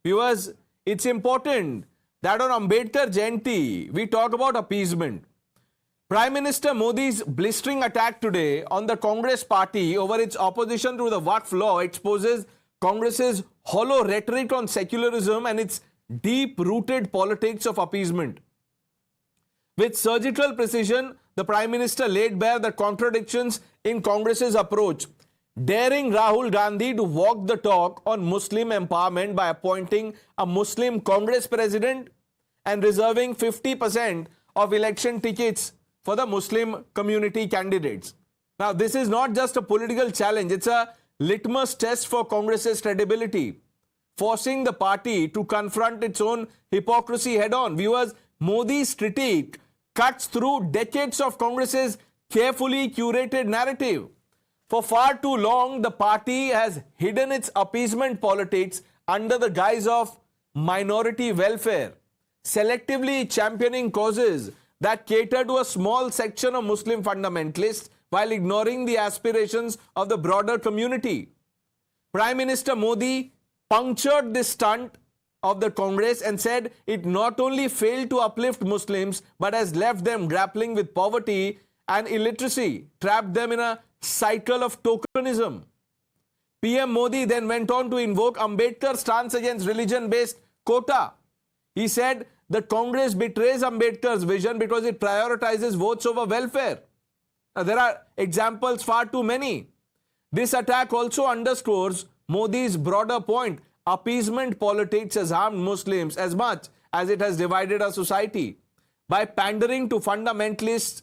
Viewers, it's important that on Ambedkar Jayanti, we talk about appeasement. Prime Minister Modi's blistering attack today on the Congress party over its opposition to the Waqf law exposes Congress's hollow rhetoric on secularism and its deep-rooted politics of appeasement. With surgical precision, the Prime Minister laid bare the contradictions in Congress's approach, daring Rahul Gandhi to walk the talk on Muslim empowerment by appointing a Muslim Congress president and reserving 50% of election tickets for the Muslim community candidates. Now, this is not just a political challenge, it's a litmus test for Congress's credibility, forcing the party to confront its own hypocrisy head-on. Viewers, Modi's critique cuts through decades of Congress's carefully curated narrative. For far too long, the party has hidden its appeasement politics under the guise of minority welfare, selectively championing causes that cater to a small section of Muslim fundamentalists while ignoring the aspirations of the broader community. Prime Minister Modi punctured this stunt of the Congress and said it not only failed to uplift Muslims but has left them grappling with poverty and illiteracy, trapped them in a cycle of tokenism. PM Modi then went on to invoke Ambedkar's stance against religion-based quota. He said that Congress betrays Ambedkar's vision because it prioritizes votes over welfare. Now, there are examples far too many. This attack also underscores Modi's broader point. Appeasement politics has harmed Muslims as much as it has divided our society. By pandering to fundamentalists,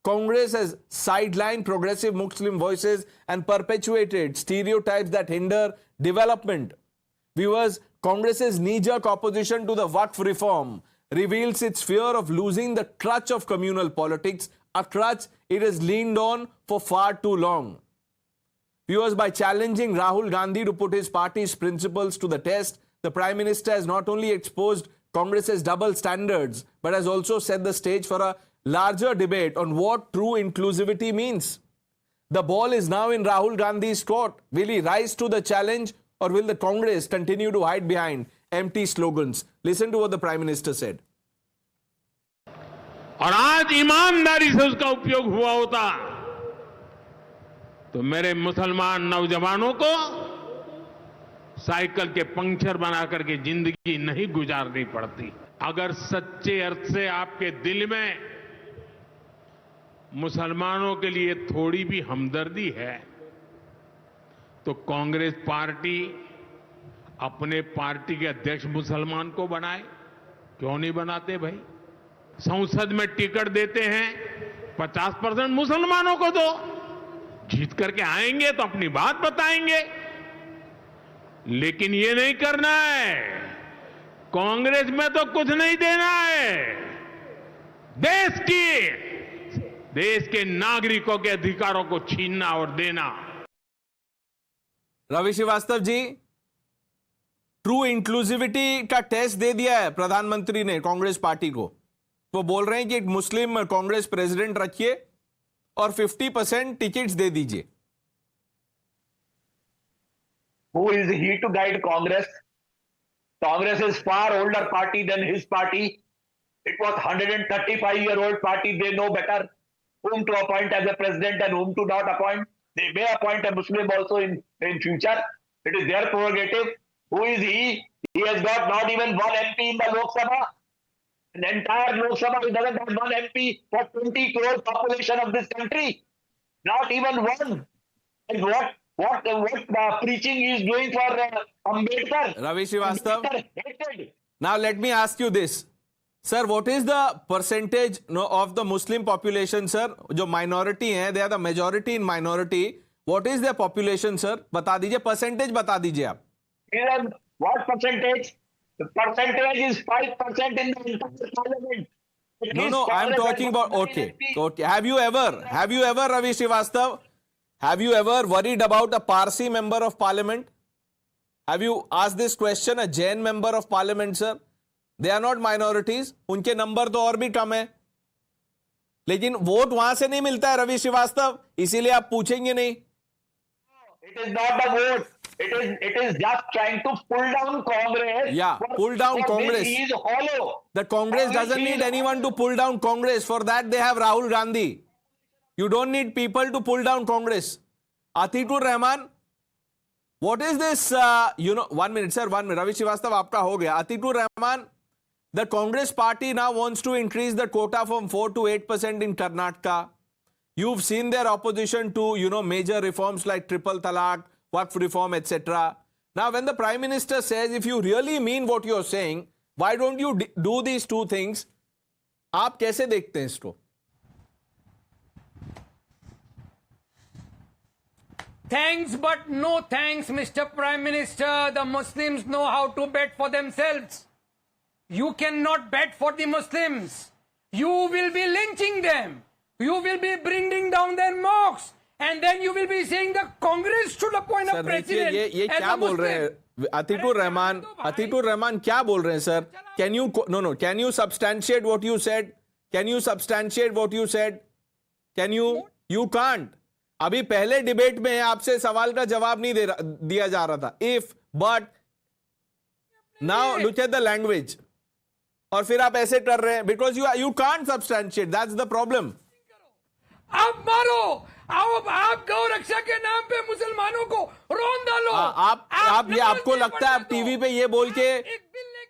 Congress has sidelined progressive Muslim voices and perpetuated stereotypes that hinder development. Viewers, Congress's knee-jerk opposition to the Waqf reform reveals its fear of losing the crutch of communal politics, a crutch it has leaned on for far too long. Viewers, by challenging Rahul Gandhi to put his party's principles to the test, the Prime Minister has not only exposed Congress's double standards, but has also set the stage for a larger debate on what true inclusivity means. The ball is now in Rahul Gandhi's court. Will he rise to the challenge, or will the Congress continue to hide behind empty slogans? Listen to what the Prime Minister said. और आज ईमानदारी से उसका उपयोग हुआ होता तो मेरे मुसलमान नौजवानों को साइकिल के पंक्चर बना करके जिंदगी नहीं गुजारनी पड़ती। अगर सच्चे अर्थ से आपके दिल में मुसलमानों के लिए थोड़ी भी हमदर्दी है तो कांग्रेस पार्टी अपने पार्टी के अध्यक्ष मुसलमान को बनाए। क्यों नहीं बनाते भाई? संसद में टिकट देते हैं, 50% मुसलमानों को दो, जीत करके आएंगे तो अपनी बात बताएंगे। लेकिन ये नहीं करना है। कांग्रेस में तो कुछ नहीं देना है। देश के नागरिकों के अधिकारों को छीनना और देना। रवि श्रीवास्तव जी, ट्रू इंक्लूसिविटी का टेस्ट दे दिया है प्रधानमंत्री ने कांग्रेस पार्टी को। वो बोल रहे हैं कि एक मुस्लिम कांग्रेस प्रेसिडेंट रखिए और 50% टिकट्स दे दीजिए। Who is he to guide Congress? Congress is far older party than his party. It was 135-year-old party. They know better whom to appoint as a president and whom to not appoint. They may appoint a Muslim also in future. It is their prerogative. Who is he? He has got not even one MP in the Lok Sabha. The entire Lok Sabha, he doesn't have one MP for 20 crore population of this country. Not even one. And what preaching he is doing for Ambedkar? Ravi Srivastav. Ambedkar hated. Now let me ask you this. Sir, what is the percentage of the Muslim population, sir? जो minority हैं, they are the majority in minority. What is their population, sir? बता दीजिए, percentage बता दीजिए आप. What percentage? The percentage is 5% in the entire parliament. No, I'm talking about, okay. Have you ever, Ravi Srivastav, have you ever worried about a Parsi member of parliament? Have you asked this question, a Jain member of parliament, sir? They are not minorities. उनके number तो और भी कम है. लेकिन vote वहां से नहीं मिलता है रवि श्रीवास्तव, इसीलिए आप पूछेंगे नहीं. It is not the vote. It is just trying to pull down Congress. Yeah, pull down for Congress. This he is hollow. The Congress doesn't need anyone to pull down Congress. For that, they have Rahul Gandhi. You don't need people to pull down Congress. Atikur Rahman, what is this? 1 minute, sir. 1 minute. Ravi Srivastava, aapka ho gaya. Atikur Rahman, the Congress party now wants to increase the quota from 4 to 8% in Karnataka. You've seen their opposition to, major reforms like triple talaq, Waqf reform, etc. Now, when the Prime Minister says, if you really mean what you're saying, why don't you do these two things? आप कैसे देखते हैं इसको? Thanks but no thanks, Mr. Prime Minister. The Muslims know how to bet for themselves. You cannot bet for the Muslims. You will be lynching them. You will be bringing down their mosques. And then you will be saying the Congress should appoint a sir president. देखिए ये as क्या a बोल रहे Muslim. हैं अतीकुर रहमान क्या बोल रहे हैं sir? Can you substantiate what you said? Can you substantiate what you said? You can't. अभी पहले डिबेट में आपसे सवाल का जवाब नहीं दिया जा रहा था. If, but, now look at the language. और फिर आप ऐसे कर रहे हैं because you can't substantiate. That's the problem. आप मारो, आप गौ रक्षा के नाम पे मुसलमानों को रोन डालो। आपको लगता है आप टीवी पे ये बोल के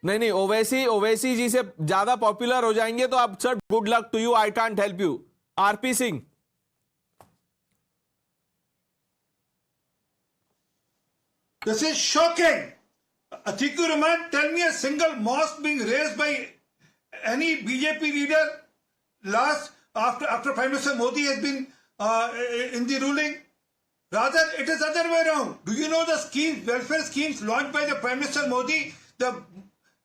नहीं ओवैसी जी से ज्यादा पॉपुलर हो जाएंगे तो आप sir good luck to you, I can't help you. RP Singh, This is shocking. Atikur Rahman, tell me a single mosque being raised by any BJP leader after Prime Minister Modi has been in the ruling. Rather, it is other way around. Do you know the schemes, welfare schemes launched by the Prime Minister Modi? The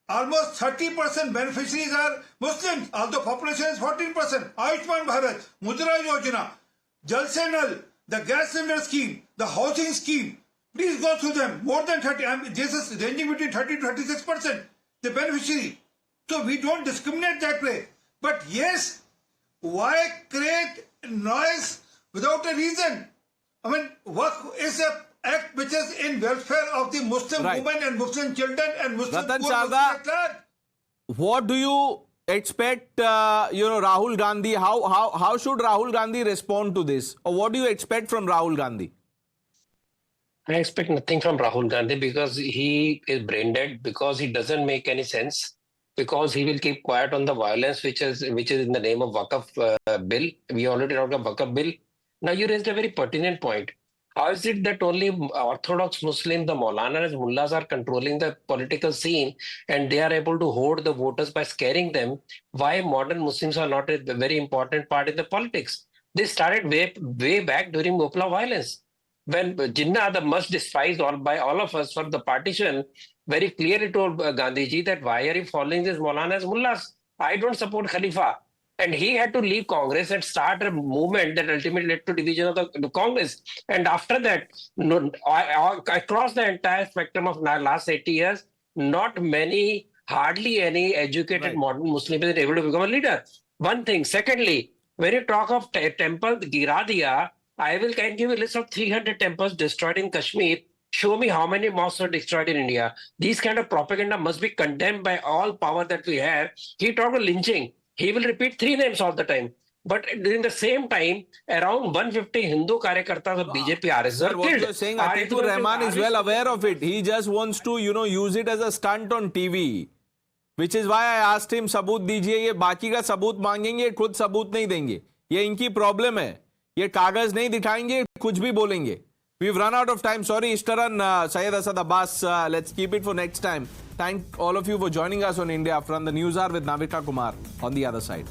almost 30% beneficiaries are Muslims, although population is 14%. Ayushman Bharat, Mudra Yojana, Jal Se Nal, the gas cylinder scheme, the housing scheme. Please go through them. More than 30, this is ranging between 30 to 36%, the beneficiary. So we don't discriminate that way. But yes, why create noise without a reason? I mean, what is an act which is in welfare of the Muslim Right. women and Muslim children and Muslim Ratan poor, Sharda, Muslim at large? what do you expect, Rahul Gandhi, how should Rahul Gandhi respond to this? Or what do you expect from Rahul Gandhi? I expect nothing from Rahul Gandhi because he is brain dead, because he doesn't make any sense, because he will keep quiet on the violence which is in the name of Waqf bill. We already talked about Waqf bill. Now you raised a very pertinent point. How is it that only Orthodox Muslims, the Maulanas, Mullahs are controlling the political scene and they are able to hoard the voters by scaring them? Why modern Muslims are not a very important part in the politics? They started way back during Mopla violence. When Jinnah, the most despised by all of us for the partition, very clearly told Gandhiji that why are you following these Maulanas, Mullahs? I don't support Khalifa. And he had to leave Congress and start a movement that ultimately led to division of the Congress. And after that, across the entire spectrum of last 80 years, hardly any educated modern Muslim is able to become a leader. One thing. Secondly, when you talk of temple, gira diya, can give a list of 300 temples destroyed in Kashmir. Show me how many mosques are destroyed in India. These kind of propaganda must be condemned by all power that we have. He talked of lynching. He will repeat 3 names all the time. But during the same time, around 150 Hindu karyakartas of BJP RSS Sir, are what killed. you're saying, Atikur Rahman is well aware of it. He just wants to, use it as a stunt on TV. Which is why I asked him, सबूत दीजिए, ये बाकी का सबूत मांगेंगे, ये खुद सबूत नहीं देंगे. ये इनकी प्रॉब्लम है. ये कागज नहीं दिखाएंगे, कुछ भी बोलेंगे. We've run out of time. Sorry, Ishtaran, Syed Asad Abbas. Let's keep it for next time. Thank all of you for joining us on India from the News Hour with Navika Kumar on the other side.